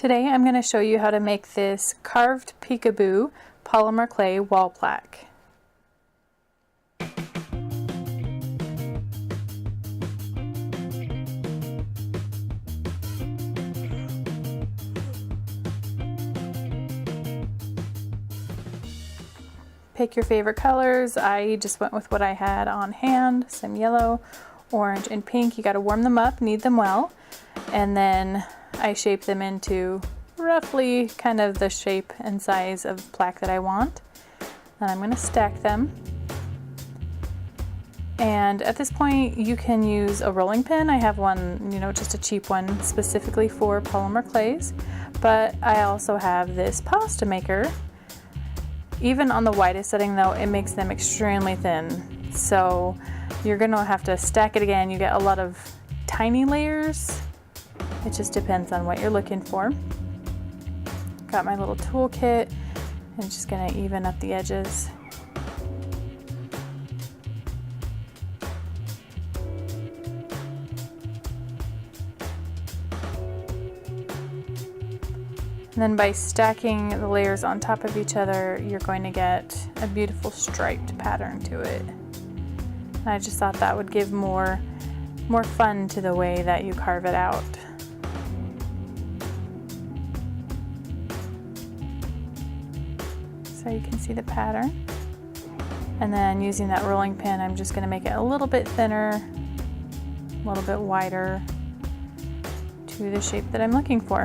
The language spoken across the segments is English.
Today I'm going to show you how to make this carved peekaboo polymer clay wall plaque. Pick your favorite colors. I just went with what I had on hand, some yellow, orange, and pink. You got to warm them up, knead them well, and then I shape them into roughly kind of the shape and size of plaque that I want. Then I'm going to stack them. And at this point you can use a rolling pin. I have one, just a cheap one specifically for polymer clays, but I also have this pasta maker. Even on the widest setting though, it makes them extremely thin. So you're going to have to stack it again. You get a lot of tiny layers. It just depends on what you're looking for. Got my little toolkit and just gonna even up the edges. And then by stacking the layers on top of each other, you're going to get a beautiful striped pattern to it. And I just thought that would give more fun to the way that you carve it out. So you can see the pattern. And then using that rolling pin, I'm just going to make it a little bit thinner, a little bit wider to the shape that I'm looking for.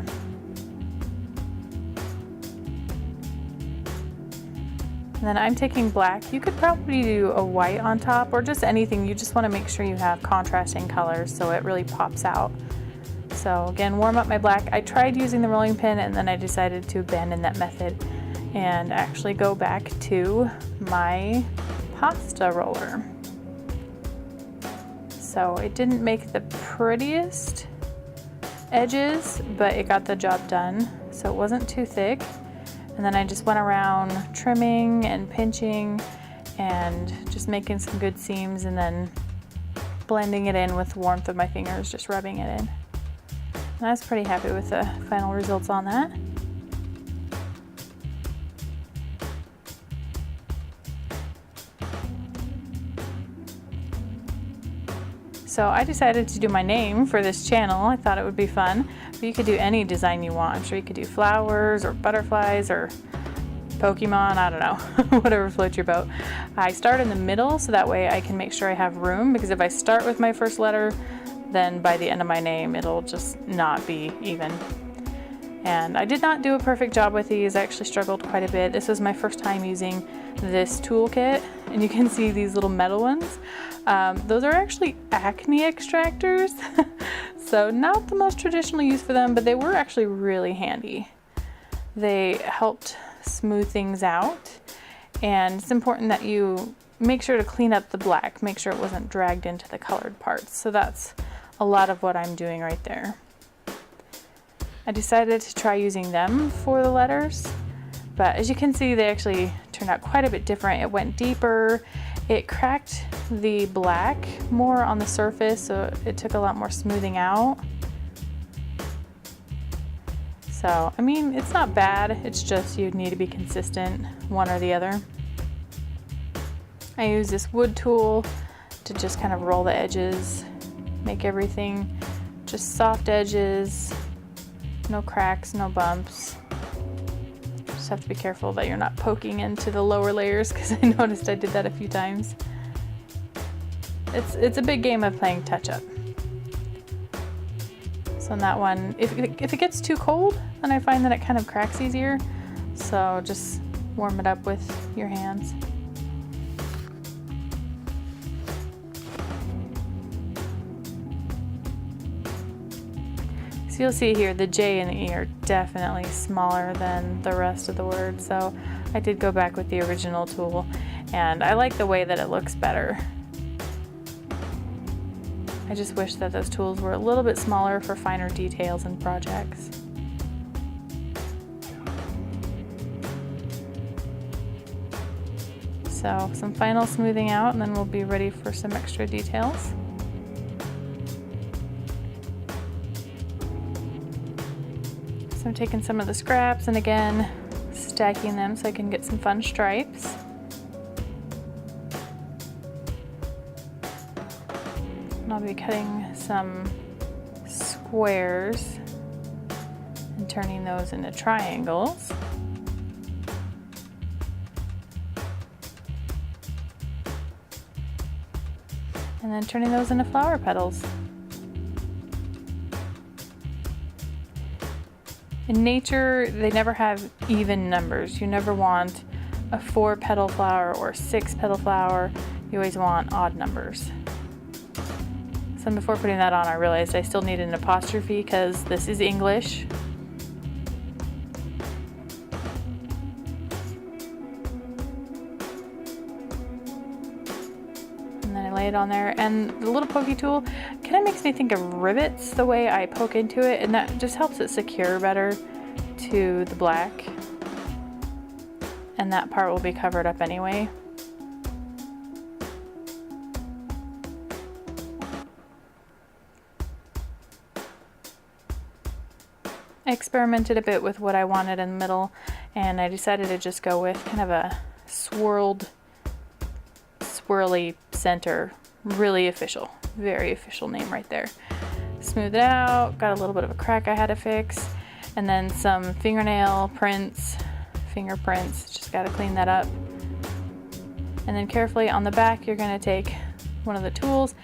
And then I'm taking black. You could probably do a white on top or just anything. You just want to make sure you have contrasting colors so it really pops out. So again, warm up my black. I tried using the rolling pin and then I decided to abandon that method and actually go back to my pasta roller. So it didn't make the prettiest edges, but it got the job done. So it wasn't too thick. And then I just went around trimming and pinching and just making some good seams and then blending it in with the warmth of my fingers, just rubbing it in. And I was pretty happy with the final results on that. So I decided to do my name for this channel. I thought it would be fun, but you could do any design you want. I'm sure you could do flowers or butterflies or Pokemon, I don't know, whatever floats your boat. I start in the middle so that way I can make sure I have room, because if I start with my first letter, then by the end of my name it'll just not be even. And I did not do a perfect job with these. I actually struggled quite a bit. This was my first time using this toolkit, and you can see these little metal ones. Those are actually acne extractors, so not the most traditional use for them, but they were actually really handy. They helped smooth things out, and it's important that you make sure to clean up the black, make sure it wasn't dragged into the colored parts. So that's a lot of what I'm doing right there. I decided to try using them for the letters, but as you can see, they actually turned out quite a bit different. It went deeper, it cracked the black more on the surface, so it took a lot more smoothing out. So, I mean, it's not bad, it's just you need to be consistent, one or the other. I use this wood tool to just kind of roll the edges, make everything just soft edges. No cracks, no bumps. Just have to be careful that you're not poking into the lower layers, because I noticed I did that a few times. It's a big game of playing touch up. So on that one, if it gets too cold, then I find that it kind of cracks easier. So just warm it up with your hands. So you'll see here the J and the E are definitely smaller than the rest of the word, so I did go back with the original tool, and I like the way that it looks better. I just wish that those tools were a little bit smaller for finer details and projects. So some final smoothing out, and then we'll be ready for some extra details. So I'm taking some of the scraps and again stacking them so I can get some fun stripes. And I'll be cutting some squares and turning those into triangles. And then turning those into flower petals. In nature, they never have even numbers. You never want a 4-petal flower or 6-petal flower. You always want odd numbers. So before putting that on, I realized I still need an apostrophe because this is English. And then I lay it on there. And the little pokey tool kind of makes me think of rivets the way I poke into it, and that just helps it secure better to the black. And that part will be covered up anyway. I experimented a bit with what I wanted in the middle, and I decided to just go with kind of a swirly center. Really official, very official name right there. Smooth it out, got a little bit of a crack I had to fix, and then some fingernail prints, fingerprints, just got to clean that up. And then carefully on the back, you're going to take one of the tools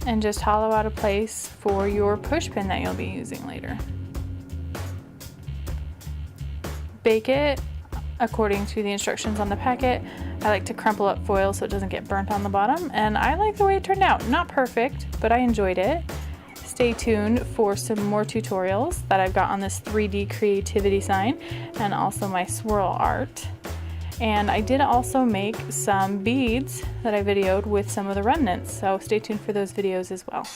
and just hollow out a place for your push pin that you'll be using later. Bake it according to the instructions on the packet. I like to crumple up foil so it doesn't get burnt on the bottom, and I like the way it turned out. Not perfect, but I enjoyed it. Stay tuned for some more tutorials that I've got on this 3D creativity sign and also my swirl art. And I did also make some beads that I videoed with some of the remnants, so stay tuned for those videos as well.